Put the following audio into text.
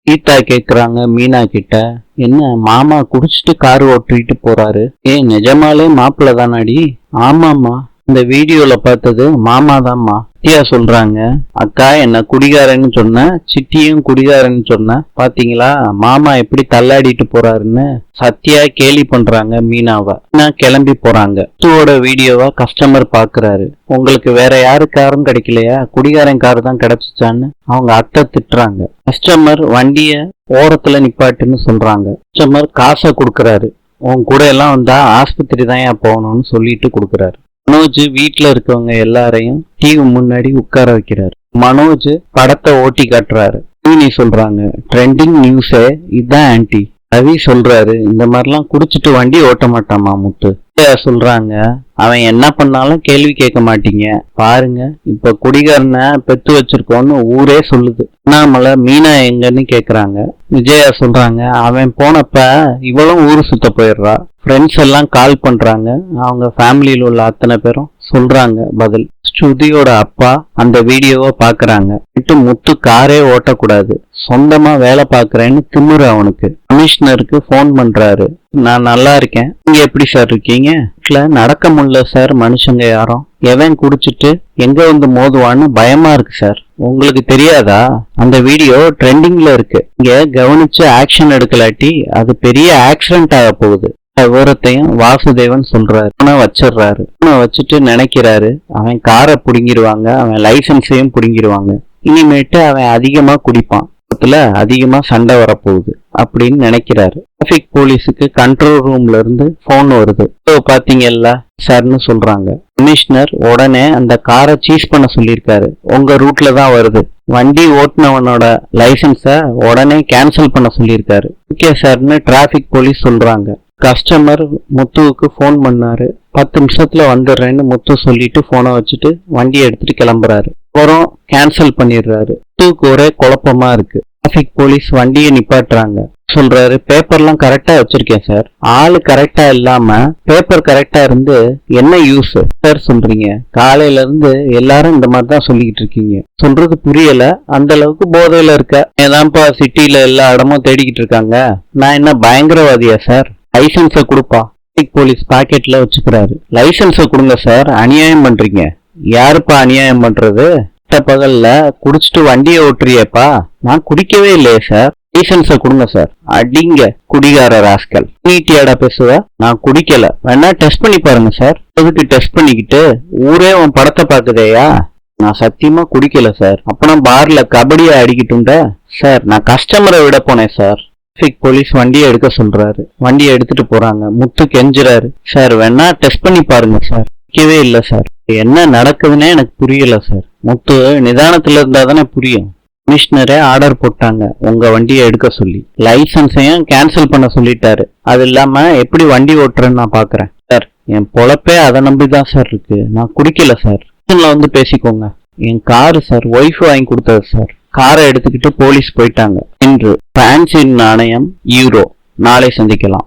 கீதா கேக்குறாங்க மீனா கிட்ட, என்ன மாமா குடிச்சிட்டு கார் ஓட்டிட்டு போறாரு? நிஜமாலே மாப்பிள்ள தானாடி? ஆமாமா, இந்த வீடியோல பார்த்தது மாமா தான்மா. சித்தியா சொல்றாங்க, அக்கா என்ன குடிகாரன்னு சொன்ன, சிட்டியும் குடிகாரன்னு சொன்ன, பாத்தீங்களா மாமா எப்படி தள்ளாடிட்டு போறாருன்னு. சத்யா கேலி பண்றாங்க மீனாவை. கிளம்பி போறாங்க. முத்துவோட வீடியோவா கஸ்டமர் பாக்குறாரு. உங்களுக்கு வேற யாரு காரும் கிடைக்கலையா, குடிகாரன் காரு தான் கிடைச்சிச்சான்னு அவங்க அத்தை திட்டுறாங்க. கஸ்டமர் வண்டிய ஓரத்துல நிப்பாட்டுன்னு சொல்றாங்க. கஸ்டமர் காசை கொடுக்கறாரு. உன் கூட எல்லாம் வந்தா ஆஸ்பத்திரி தான் போகணும்னு சொல்லிட்டு கொடுக்கறாரு. மனோஜ் வீட்டுல இருக்கவங்க எல்லாரையும் டிவி முன்னாடி உட்கார வைக்கிறாரு. மனோஜ் படத்தை ஓட்டி காட்டுறாரு. நீ சொல்றாங்க, ட்ரெண்டிங் நியூஸே இதான் ஆன்டி. ரவி சொல்றாரு, இந்த மாதிரிலாம் குடிச்சிட்டு வண்டி ஓட்ட மாட்டாமா முத்து. சொல்றாங்க, அவன் என்ன பண்ணாலும் கேள்வி கேட்க மாட்டீங்க பாருங்க, இப்ப குடிகாரனை பெத்து வச்சிருக்கோன்னு ஊரே சொல்லுது. அண்ணாமலை மீனா எங்கன்னு கேக்குறாங்க. விஜயா சொல்றாங்க, அவன் போனப்ப இவளும் ஊரு சுத்த போயிடுறா. ஃப்ரெண்ட்ஸ் எல்லாம் கால் பண்றாங்க. அவங்க ஃபேமிலியில உள்ள அத்தனை பேரும் சொல்றாங்க பதில். ஸ்ருதியோட அப்பா அந்த வீடியோவை பாக்குறாங்க. முத்து காரே ஓட்டக்கூடாது, சொந்தமா வேலை பாக்குறேன்னு திமுரு அவனுக்கு. கமிஷனருக்கு போன் பண்றாரு. நான் நல்லா இருக்கேன், நீங்க எப்படி சார் இருக்கீங்க? வீட்டுல நடக்க முடியல சார், மனுஷங்க யாரும் எவன் குடிச்சிட்டு எங்க வந்து மோதுவான்னு பயமா இருக்கு சார். உங்களுக்கு தெரியாதா, அந்த வீடியோ ட்ரெண்டிங்ல இருக்கு. இங்க கவனிச்சு ஆக்ஷன் எடுக்கலாட்டி அது பெரிய ஆக்சிடென்ட் ஆக போகுது. விவரத்தையும் வாசுதேவன் சொல்றாரு. வச்சிடுறாரு. வச்சுட்டு நினைக்கிறாரு, அவன் காரை புடுங்கிடுவாங்க, அவன் லைசன்ஸையும் புடுங்கிடுவாங்க, இனிமேட்டு அவன் அதிகமா குடிப்பான், அதிகமா சண்டை வரப்போகுது அப்படின்னு நினைக்கிறாரு. டிராபிக் போலீஸுக்கு கண்ட்ரோல் ரூம்ல இருந்து போன் வருது. பாத்தீங்கல்ல சார்னு சொல்றாங்க. கமிஷனர் உடனே அந்த காரை சீஸ் பண்ண சொல்லியிருக்காரு. உங்க ரூட்ல தான் வருது. வண்டி ஓட்டுனவனோட லைசன்ஸ உடனே கேன்சல் பண்ண சொல்லியிருக்காரு. ஓகே சார்னு டிராபிக் போலீஸ் சொல்றாங்க. கஸ்டமர் முத்துவுக்கு போன் பண்ணாரு. 10 நிமிஷத்துல வந்துடுறேன்னு முத்து சொல்லிட்டு போனை வச்சுட்டு வண்டியை எடுத்துட்டு கிளம்புறாரு. அப்புறம் கேன்சல் பண்ணிடுறாரு. முத்துவுக்கு ஒரே குழப்பமா இருக்கு. டிராபிக் போலீஸ் வண்டியை நிப்பாட்டுறாங்க. சொல்றாரு, பேப்பர்லாம் கரெக்டா வச்சிருக்கேன் சார். ஆளு கரெக்டா இல்லாம பேப்பர் கரெக்டா இருந்து என்ன யூஸ் சார் சொல்றீங்க? காலையில இருந்து எல்லாரும் இந்த மாதிரி தான் சொல்லிக்கிட்டு இருக்கீங்க. சொல்றது புரியல, அந்த அளவுக்கு போதையில இருக்க. ஏதான்ப்பா சிட்டில எல்லா இடமும் தேடிக்கிட்டு இருக்காங்க, நான் என்ன பயங்கரவாதியா சார்? லைசன்ஸ கொடுப்பா. போலீஸ் பாக்கெட்ல வச்சுக்கிறாரு. லைசன்ஸ கொடுங்க சார், அநியாயம் பண்றீங்க. யாருப்பா அநியாயம் பண்றது? பகல்ல குடிச்சிட்டு வண்டியை ஓட்டுறியப்பா? நான் குடிக்கவே இல்லையே சார். லைசன்ஸ கொடுங்க சார். அடிங்க குடிகார ராஸ்கல். நீட்டியாடா பேசுவ? நான் குடிக்கல, வேணா டெஸ்ட் பண்ணி பாருங்க சார். அதுக்கு டெஸ்ட் பண்ணிக்கிட்டு ஊரே உன் படத்தை பாக்குதேயா? நான் சத்தியமா குடிக்கல சார். அப்பனா பார்ல கபடியா அடிக்கிட்டுண்ட சார். நான் கஸ்டமரை விட போனேன் சார். டிராபிக் போலீஸ் வண்டியை எடுக்க சொல்றாரு. வண்டியை எடுத்துட்டு போறாங்க. முத்து கெஞ்சுறாரு, சார் வேணா டெஸ்ட் பண்ணி பாருங்க சார். குடிக்கவே இல்லை சார். என்ன நடக்குதுன்னே எனக்கு புரியல சார். முத்து நிதானத்துல இருந்தா தானே புரியும். கமிஷனரே ஆர்டர் போட்டாங்க உங்க வண்டியை எடுக்க சொல்லி. லைசன்ஸையும் கேன்சல் பண்ண சொல்லிட்டாரு. அது இல்லாம எப்படி வண்டி ஓட்டுறேன்னு நான் பாக்குறேன் சார். என் பொழப்பே அதை நம்பிதான் சார் இருக்கு. நான் குடிக்கல சார். வந்து பேசிக்கோங்க. என் காரு சார், ஒய்ஃப் வாங்கி கொடுத்தது சார். காரை எடுத்துக்கிட்டு போலீஸ் போயிட்டாங்க. இன்று பிரான்சின் நாணயம் யூரோ. நாளை சந்திக்கலாம்.